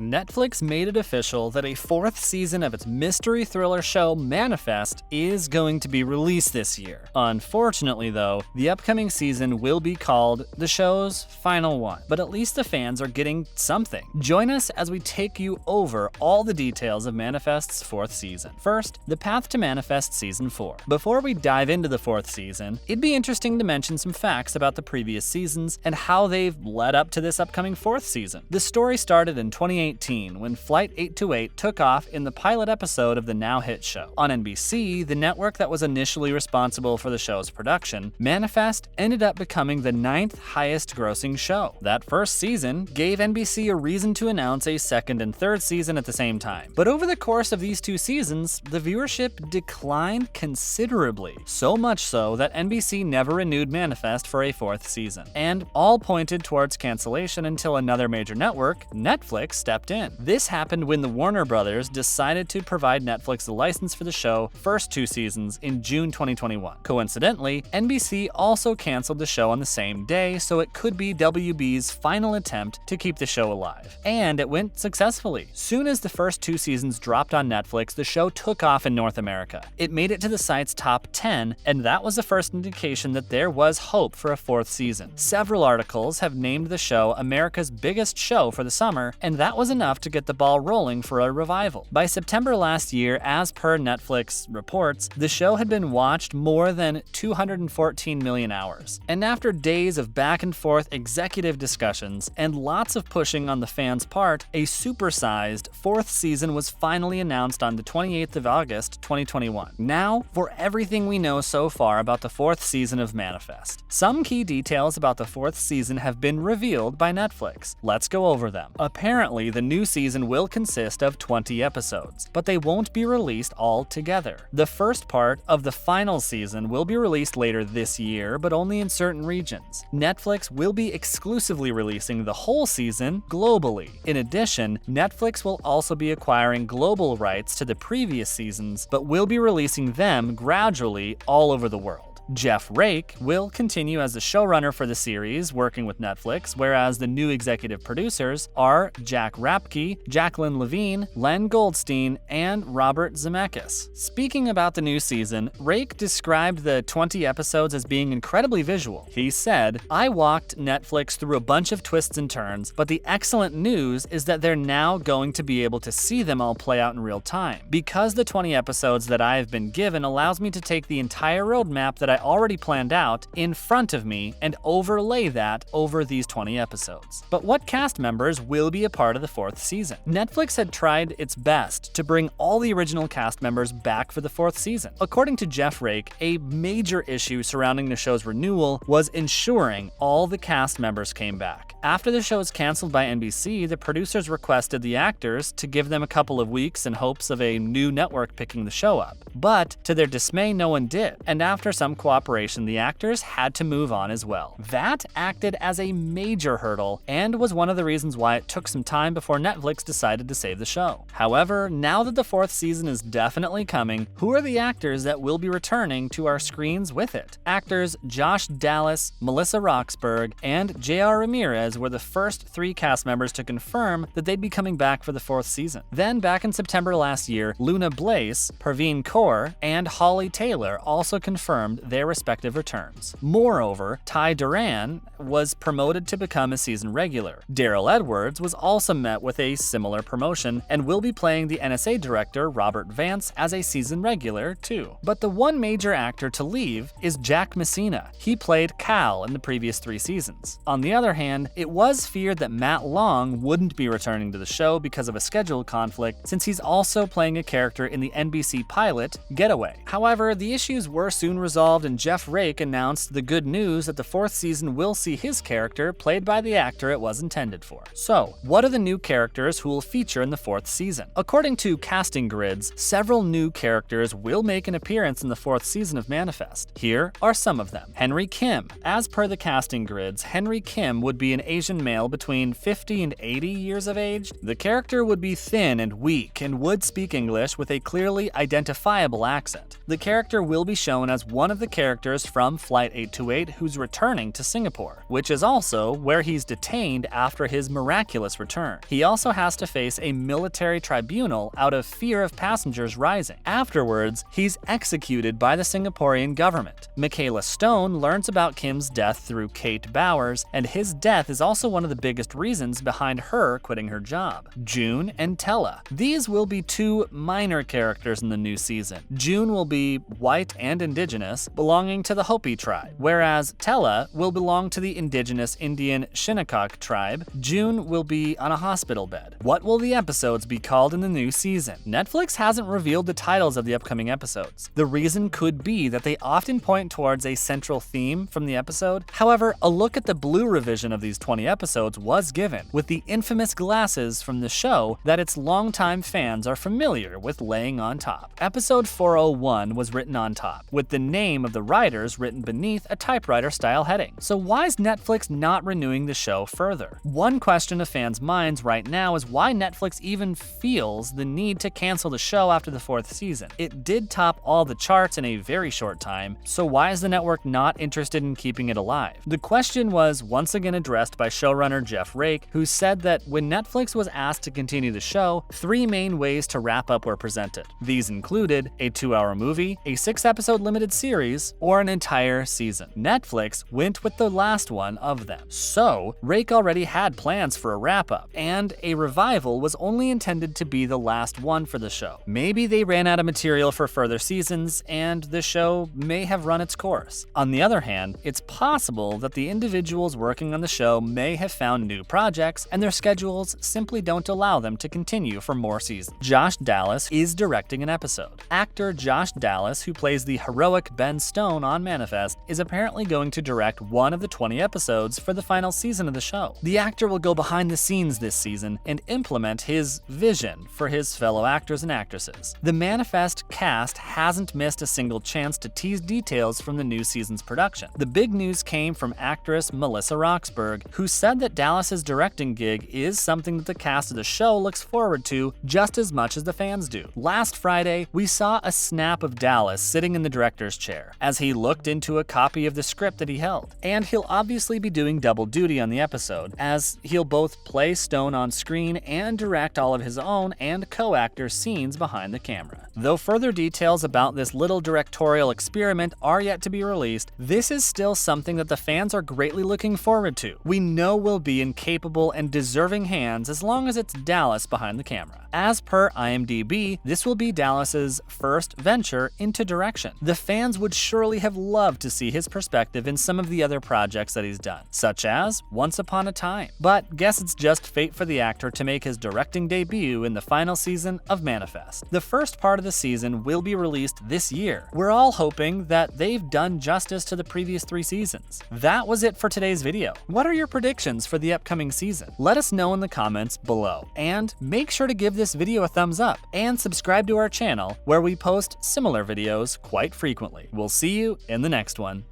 Netflix made it official that a fourth season of its mystery thriller show Manifest is going to be released this year. Unfortunately though, the upcoming season will be called the show's final one, but at least the fans are getting something. Join us as we take you over all the details of Manifest's fourth season. First, the path to Manifest Season 4. Before we dive into the fourth season, it'd be interesting to mention some facts about the previous seasons and how they've led up to this upcoming fourth season. The story started in 2018 when Flight 828 took off in the pilot episode of the now hit show. On NBC, the network that was initially responsible for the show's production, Manifest ended up becoming the 9th highest grossing show. That first season gave NBC a reason to announce a second and third season at the same time. But over the course of these two seasons, the viewership declined considerably, so much so that NBC never renewed Manifest for a fourth season. And all pointed towards cancellation until another major network, Netflix, stepped in. This happened when the Warner Brothers decided to provide Netflix the license for the show's first two seasons in June 2021. Coincidentally, NBC also canceled the show on the same day, so it could be WB's final attempt to keep the show alive. And it went successfully. Soon as the first two seasons dropped on Netflix, the show took off in North America. It made it to the site's top 10, and that was the first indication that there was hope for a fourth season. Several articles have named the show America's biggest show for the summer, and that was enough to get the ball rolling for a revival. By September last year, as per Netflix reports, the show had been watched more than 214 million hours. And after days of back and forth executive discussions and lots of pushing on the fans' part, a supersized fourth season was finally announced on the 28th of August, 2021. Now, for everything we know so far about the fourth season of Manifest. Some key details about the fourth season have been revealed by Netflix. Let's go over them. Apparently, the new season will consist of 20 episodes, but they won't be released all together. The first part of the final season will be released later this year, but only in certain regions. Netflix will be exclusively releasing the whole season globally. In addition, Netflix will also be acquiring global rights to the previous seasons, but will be releasing them gradually all over the world. Jeff Rake will continue as the showrunner for the series, working with Netflix, whereas the new executive producers are Jack Rapke, Jacqueline Levine, Len Goldstein, and Robert Zemeckis. Speaking about the new season, Rake described the 20 episodes as being incredibly visual. He said, "I walked Netflix through a bunch of twists and turns, but the excellent news is that they're now going to be able to see them all play out in real time. Because the 20 episodes that I have been given allows me to take the entire roadmap that I already planned out in front of me and overlay that over these 20 episodes." But what cast members will be a part of the fourth season? Netflix had tried its best to bring all the original cast members back for the fourth season. According to Jeff Rake, a major issue surrounding the show's renewal was ensuring all the cast members came back. After the show was canceled by NBC, the producers requested the actors to give them a couple of weeks in hopes of a new network picking the show up. But to their dismay, no one did, and after some cooperation, the actors had to move on as well. That acted as a major hurdle and was one of the reasons why it took some time before Netflix decided to save the show. However, now that the fourth season is definitely coming, who are the actors that will be returning to our screens with it? Actors Josh Dallas, Melissa Roxburgh, and J.R. Ramirez were the first three cast members to confirm that they'd be coming back for the fourth season. Then, back in September last year, Luna Blaze, Parveen Kaur, and Holly Taylor also confirmed their respective returns. Moreover, Ty Duran was promoted to become a season regular. Daryl Edwards was also met with a similar promotion and will be playing the NSA director Robert Vance as a season regular too. But the one major actor to leave is Jack Messina. He played Cal in the previous 3 seasons. On the other hand, it was feared that Matt Long wouldn't be returning to the show because of a schedule conflict, since he's also playing a character in the NBC pilot Getaway. However, the issues were soon resolved, and Jeff Rake announced the good news that the fourth season will see his character played by the actor it was intended for. So, what are the new characters who will feature in the fourth season? According to casting grids, several new characters will make an appearance in the fourth season of Manifest. Here are some of them. Henry Kim. As per the casting grids, Henry Kim would be an Asian male between 50 and 80 years of age. The character would be thin and weak and would speak English with a clearly identifiable accent. The character will be shown as one of the characters from Flight 828 who's returning to Singapore, which is also where he's detained after his miraculous return. He also has to face a military tribunal out of fear of passengers rising. Afterwards, he's executed by the Singaporean government. Michaela Stone learns about Kim's death through Kate Bowers, and his death is also one of the biggest reasons behind her quitting her job. June and Tella. These will be two minor characters in the new season. June will be white and indigenous, belonging to the Hopi tribe, whereas Tella will belong to the indigenous Indian Shinnecock tribe. June will be on a hospital bed. What will the episodes be called in the new season? Netflix hasn't revealed the titles of the upcoming episodes. The reason could be that they often point towards a central theme from the episode. However, a look at the blue revision of these 20 episodes was given, with the infamous glasses from the show that its longtime fans are familiar with laying on top. Episode 401 was written on top, with the name of the writers written beneath a typewriter-style heading. So why is Netflix not renewing the show further? One question of fans' minds right now is why Netflix even feels the need to cancel the show after the 4th season. It did top all the charts in a very short time, so why is the network not interested in keeping it alive? The question was once again addressed by showrunner Jeff Rake, who said that when Netflix was asked to continue the show, 3 main ways to wrap up were presented. These included a 2-hour movie, a 6-episode limited series, or an entire season. Netflix went with the last one of them. So, Rake already had plans for a wrap-up, and a revival was only intended to be the last one for the show. Maybe they ran out of material for further seasons, and the show may have run its course. On the other hand, it's possible that the individuals working on the show may have found new projects, and their schedules simply don't allow them to continue for more seasons. Josh Dallas is directing an episode. Actor Josh Dallas, who plays the heroic Ben Stone on Manifest, is apparently going to direct one of the 20 episodes for the final season of the show. The actor will go behind the scenes this season and implement his vision for his fellow actors and actresses. The Manifest cast hasn't missed a single chance to tease details from the new season's production. The big news came from actress Melissa Roxburgh, who said that Dallas's directing gig is something that the cast of the show looks forward to just as much as the fans do. Last Friday, we saw a snap of Dallas sitting in the director's chair as he looked into a copy of the script that he held. And he'll obviously be doing double duty on the episode, as he'll both play Stone on screen and direct all of his own and co-actor scenes behind the camera. Though further details about this little directorial experiment are yet to be released, this is still something that the fans are greatly looking forward to. We know we'll be in capable and deserving hands as long as it's Dallas behind the camera. As per IMDb, this will be Dallas's first venture into direction. The fans would surely have loved to see his perspective in some of the other projects that he's done, such as Once Upon a Time. But guess it's just fate for the actor to make his directing debut in the final season of Manifest. The first part of the season will be released this year. We're all hoping that they've done justice to the previous 3 seasons. That was it for today's video. What are your predictions for the upcoming season? Let us know in the comments below. And make sure to give this video a thumbs up and subscribe to our channel where we post similar videos quite frequently. We'll see you in the next one.